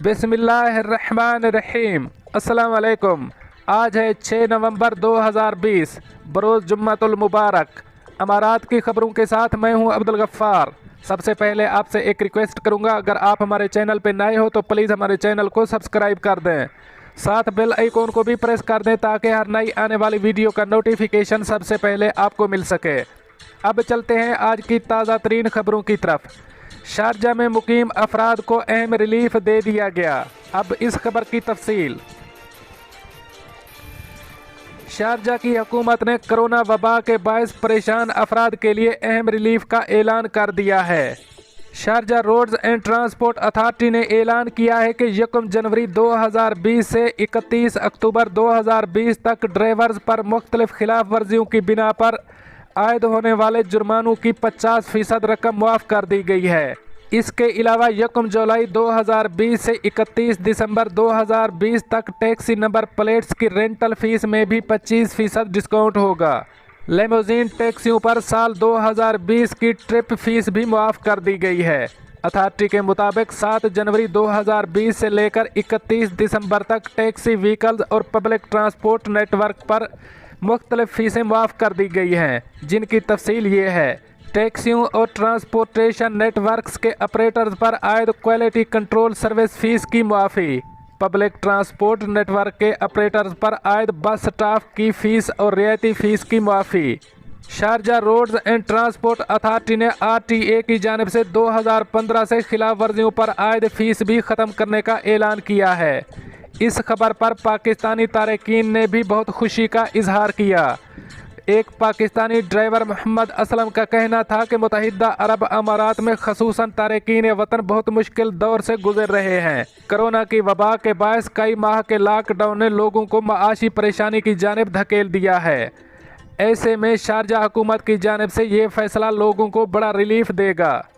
बिस्मिल्लाहिर्रहमानिर्रहीम। अस्सलाम वालेकुम। आज है 6 नवंबर 2020 बरोज़ जुम्मतुल मुबारक। अमारात की खबरों के साथ मैं हूं अब्दुल गफ्फार। सबसे पहले आपसे एक रिक्वेस्ट करूंगा, अगर आप हमारे चैनल पर नए हो तो प्लीज़ हमारे चैनल को सब्सक्राइब कर दें, साथ बेल आइकॉन को भी प्रेस कर दें ताकि हर नई आने वाली वीडियो का नोटिफिकेशन सबसे पहले आपको मिल सके। अब चलते हैं आज की ताज़ा तरीन खबरों की तरफ। शारजा में मुकीम अफराद को अहम रिलीफ दे दिया गया। अब इस खबर की तफसील। शारजा की हुकूमत ने कोरोना वबा के बायस परेशान अफराद के लिए अहम रिलीफ का ऐलान कर दिया है। Sharjah roads and transport authority ने ऐलान किया है कि 1 जनवरी 2020 से 31 अक्टूबर 2020 तक ड्राइवर्स पर मुख्तलिफ खिलाफ वर्जियों की बिना पर आयद होने वाले जुर्मानों की 50% रकम मुआफ़ कर दी गई है। इसके अलावा 1 जुलाई 2020 से 31 दिसंबर 2020 तक टैक्सी नंबर प्लेट्स की रेंटल फीस में भी 25% डिस्काउंट होगा। लेमोजीन टैक्सियों पर साल 2020 की ट्रिप फीस भी मुआफ़ कर दी गई है। अथॉरिटी के मुताबिक 7 जनवरी 2020 से लेकर 31 दिसंबर तक टैक्सी व्हीकल्स और पब्लिक ट्रांसपोर्ट नेटवर्क पर मुख्तलिफ फीसें मुआफ़ कर दी गई हैं, जिनकी तफसील ये है। टैक्सियों और ट्रांसपोर्टेशन नेटवर्क्स के ऑपरेटर्स पर आयद क्वालिटी कंट्रोल सर्विस फीस की मुआफ़ी, पब्लिक ट्रांसपोर्ट नेटवर्क के ऑपरेटर्स पर आयद बस स्टाफ की फ़ीस और रियायती फ़ीस की मुआफ़ी। Sharjah roads and transport authority ने RTA की जानिब से 2015 से खिलाफ वर्जियों पर आयद फ़ीस भी ख़त्म करने का ऐलान किया है। इस खबर पर पाकिस्तानी तारकीन ने भी बहुत खुशी का इजहार किया। एक पाकिस्तानी ड्राइवर मोहम्मद असलम का कहना था कि मुत्तहिदा अरब अमारात में खसूसन तारकीन वतन बहुत मुश्किल दौर से गुजर रहे हैं। कोरोना की वबा के बायस कई माह के लॉकडाउन ने लोगों को माशी परेशानी की जानिब धकेल दिया है। ऐसे में शारजा हुकूमत की जानिब से ये फैसला लोगों को बड़ा रिलीफ देगा।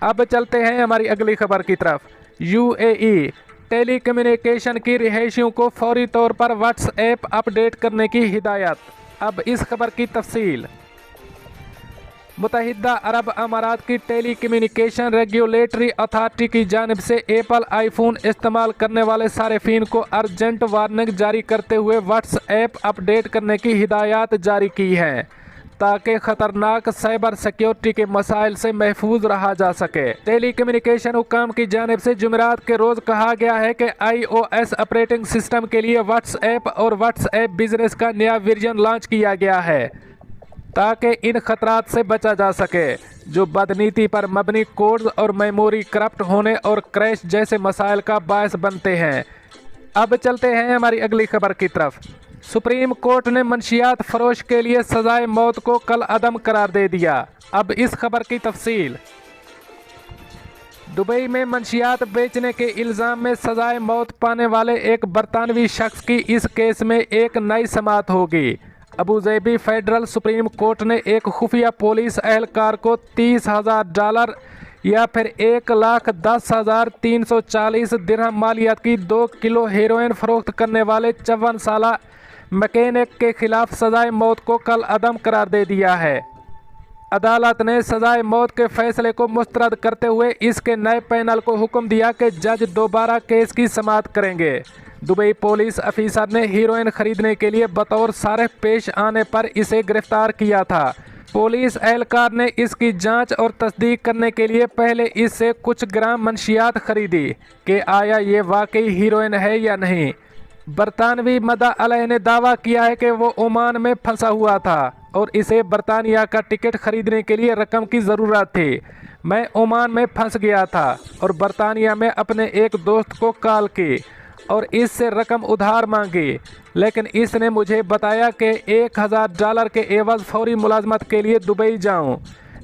अब चलते हैं हमारी अगली खबर की तरफ। UAE टेली कम्युनिकेशन की रिहायशियों को फौरी तौर पर व्हाट्सएप अपडेट करने की हिदायत। अब इस खबर की तफसील। मुत्तहिदा अरब अमारात की टेली कम्युनिकेशन रेगुलेटरी अथॉरिटी की जानिब से एप्पल आईफोन इस्तेमाल करने वाले सारिफीन को अर्जेंट वार्निंग जारी करते हुए व्हाट्सएप अपडेट करने की हिदायत जारी की हैं, ताकि ख़तरनाक साइबर सिक्योरिटी के मसाइल से महफूज रहा जा सके। टेली कम्युनिकेशन हुकाम की जानिब से जुमेरात के रोज़ कहा गया है कि iOS ऑपरेटिंग सिस्टम के लिए व्हाट्सएप और व्हाट्सएप बिजनेस का नया वर्जन लॉन्च किया गया है, ताकि इन खतरात से बचा जा सके जो बदनीति पर मबनी कोड्स और मेमोरी करप्ट होने और क्रैश जैसे मसाइल का बायस बनते हैं। अब चलते हैं हमारी अगली खबर की तरफ। सुप्रीम कोर्ट ने मंशियात फरोश के लिए सजाए मौत को कल अदम करार दे दिया। अब इस खबर की तफसील। दुबई में मंशियात बेचने के इल्ज़ाम में सजाए मौत पाने वाले एक बरतानवी शख्स की इस केस में एक नई समाअत होगी। अबूज़ेबी फेडरल सुप्रीम कोर्ट ने एक खुफिया पुलिस एहलकार को $30,000 या फिर 1,10,340 दिरहम मालियत की 2 किलो हेरोइन फरोख्त करने वाले 54 साला मैकेनिक के खिलाफ सजाए मौत को कल अदम करार दे दिया है। अदालत ने सजाए मौत के फैसले को मुस्तरद करते हुए इसके नए पैनल को हुक्म दिया कि जज दोबारा केस की समाअत करेंगे। दुबई पुलिस अफीसर ने हीरोइन खरीदने के लिए बतौर सारिफ पेश आने पर इसे गिरफ्तार किया था। पुलिस एहलकार ने इसकी जांच और तस्दीक करने के लिए पहले इससे कुछ ग्राम मंशियात खरीदी कि आया ये वाकई हीरोइन है या नहीं। बरतानवी मदा अलह ने दावा किया है कि वो ओमान में फंसा हुआ था और इसे बरतानिया का टिकट खरीदने के लिए रकम की ज़रूरत थी। मैं ओमान में फंस गया था और बरतानिया में अपने एक दोस्त को कॉल की और इससे रकम उधार मांगी, लेकिन इसने मुझे बताया कि $1,000 के एवज़ फौरी मुलाजमत के लिए दुबई जाऊं,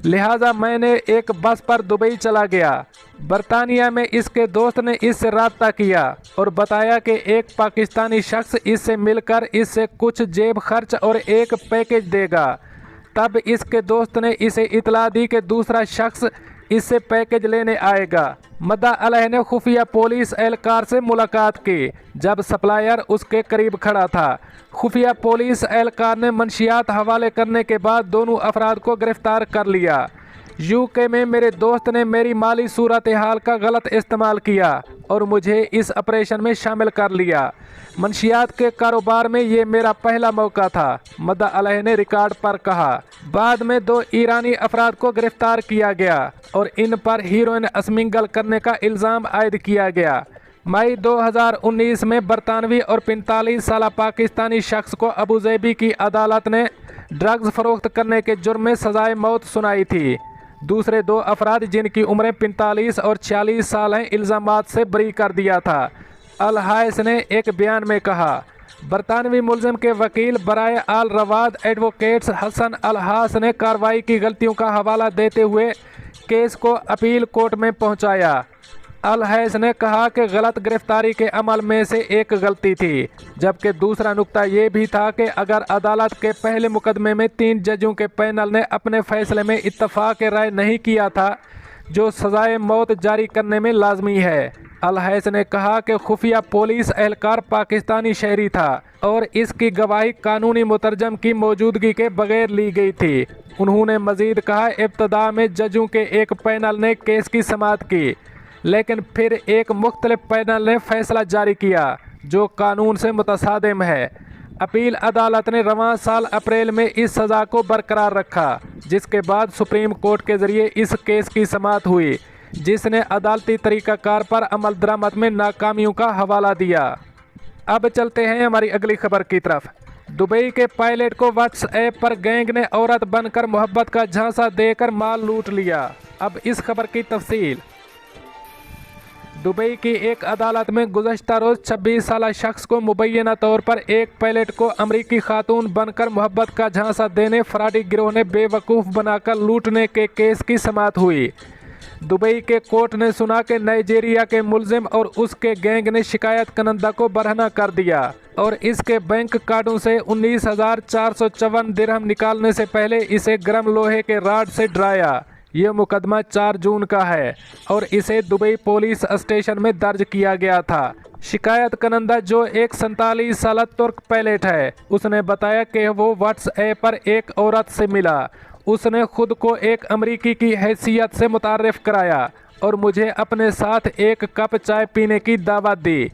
लिहाजा मैंने एक बस पर दुबई चला गया। बरतानिया में इसके दोस्त ने इससे राब्ता किया और बताया कि एक पाकिस्तानी शख्स इससे मिलकर इससे कुछ जेब खर्च और एक पैकेज देगा। तब इसके दोस्त ने इसे इतला दी कि दूसरा शख्स इससे पैकेज लेने आएगा। मदा अलह ने खुफिया पुलिस एहलकार से मुलाकात की जब सप्लायर उसके करीब खड़ा था। खुफिया पुलिस एहलकार ने मंशियात हवाले करने के बाद दोनों अफराद को गिरफ्तार कर लिया। यूके में मेरे दोस्त ने मेरी माली सूरत हाल का गलत इस्तेमाल किया और मुझे इस ऑपरेशन में शामिल कर लिया। मंशियात के कारोबार में ये मेरा पहला मौका था, मदा अलैह ने रिकॉर्ड पर कहा। बाद में 2 ईरानी अफराद को गिरफ्तार किया गया और इन पर हीरोइन स्मिंगल करने का इल्ज़ाम आयद किया गया। मई 2019 में बरतानवी और 45 साल पाकिस्तानी शख्स को अबूज़ेबी की अदालत ने ड्रग्स फरोख्त करने के जुर्म में सजाए मौत सुनाई थी। दूसरे 2 अफराद जिनकी उम्रें 45 और 46 साल हैं, इल्ज़ामात से बरी कर दिया था। अल हाइस ने एक बयान में कहा। बरतानवी मुलजिम के वकील बराए आल रवाद एडवोकेट्स हसन अल हास ने कार्रवाई की गलतियों का हवाला देते हुए केस को अपील कोर्ट में पहुंचाया। अल हैस ने कहा कि गलत गिरफ्तारी के अमल में से एक गलती थी, जबकि दूसरा नुक्ता ये भी था कि अगर अदालत के पहले मुकदमे में 3 जजों के पैनल ने अपने फैसले में इत्तफाक राय नहीं किया था, जो सजाए मौत जारी करने में लाजमी है। अल हैस ने कहा कि खुफिया पुलिस एहलकार पाकिस्तानी शहरी था और इसकी गवाही कानूनी मुतरजम की मौजूदगी के बगैर ली गई थी। उन्होंने मजीद कहा, इब्तदा में जजों के एक पैनल ने केस की समाअत की, लेकिन फिर एक मुख्तलिफ पैनल ने फैसला जारी किया जो कानून से मुतसादिम है। अपील अदालत ने रवां साल अप्रैल में इस सज़ा को बरकरार रखा, जिसके बाद सुप्रीम कोर्ट के ज़रिए इस केस की समाअत हुई, जिसने अदालती तरीक़ाकार पर अमल दरामद में नाकामियों का हवाला दिया। अब चलते हैं हमारी अगली खबर की तरफ। दुबई के पायलट को व्हाट्सएप पर गैंग ने औरत बनकर मोहब्बत का झांसा देकर माल लूट लिया। अब इस खबर की तफसील। दुबई की एक अदालत में गुज़श्ता रोज़ 26 साल शख्स को मुबैना तौर पर एक पायलट को अमरीकी खातून बनकर मोहब्बत का झांसा देने फराडी गिरोह ने बेवकूफ़ बनाकर लूटने के केस की समाअत हुई। दुबई के कोर्ट ने सुना कि नाइजीरिया के मुलजिम और उसके गैंग ने शिकायत करंदा को बरहना कर दिया और इसके बैंक कार्डों से 19,454 दिरहम निकालने से पहले इसे गर्म लोहे के राड से डराया। यह मुकदमा 4 जून का है और इसे दुबई पुलिस स्टेशन में दर्ज किया गया था। शिकायत करंदा, जो एक 47 साल तुर्क पायलट है, उसने बताया कि वो व्हाट्सएप पर एक औरत से मिला। उसने खुद को एक अमरीकी की हैसियत से मुतारिफ कराया और मुझे अपने साथ एक कप चाय पीने की दावत दी।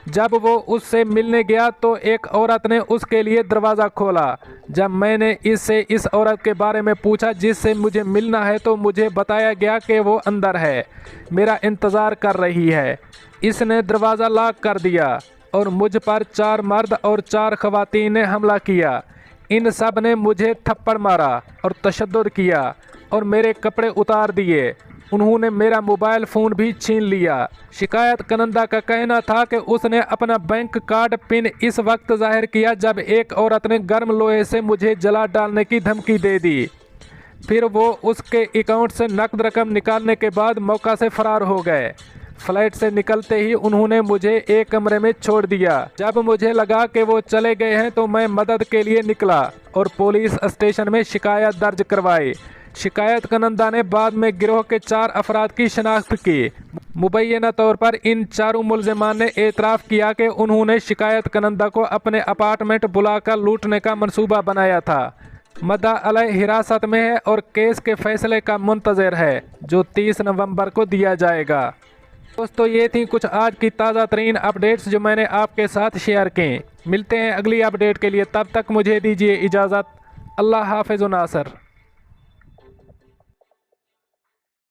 जब वो उससे मिलने गया तो एक औरत ने उसके लिए दरवाज़ा खोला। जब मैंने इससे इस औरत के बारे में पूछा जिससे मुझे मिलना है, तो मुझे बताया गया कि वो अंदर है, मेरा इंतज़ार कर रही है। इसने दरवाज़ा लॉक कर दिया और मुझ पर 4 मर्द और 4 ख़वातीन ने हमला किया। इन सब ने मुझे थप्पड़ मारा और तशद्दुद किया और मेरे कपड़े उतार दिए। उन्होंने मेरा मोबाइल फ़ोन भी छीन लिया। शिकायत करंदा का कहना था कि उसने अपना बैंक कार्ड पिन इस वक्त जाहिर किया जब एक औरत ने गर्म लोहे से मुझे जला डालने की धमकी दे दी। फिर वो उसके अकाउंट से नकद रकम निकालने के बाद मौका से फरार हो गए। फ्लाइट से निकलते ही उन्होंने मुझे एक कमरे में छोड़ दिया। जब मुझे लगा कि वो चले गए हैं तो मैं मदद के लिए निकला और पुलिस स्टेशन में शिकायत दर्ज करवाई। शिकायत करंदा ने बाद में गिरोह के 4 अफराद की शनाख्त की। मुबैना तौर पर इन 4 मुलजिमान ने एतराफ़ किया कि उन्होंने शिकायत करंदा को अपने अपार्टमेंट बुलाकर लूटने का मंसूबा बनाया था। मदा अलैह हिरासत में है और केस के फैसले का मुंतज़र है, जो 30 नवंबर को दिया जाएगा। दोस्तों, ये थी कुछ आज की ताज़ा तरीन अपडेट्स जो मैंने आपके साथ शेयर की। मिलते हैं अगली अपडेट के लिए, तब तक मुझे दीजिए इजाज़त। अल्लाह हाफ़िज़ नासर।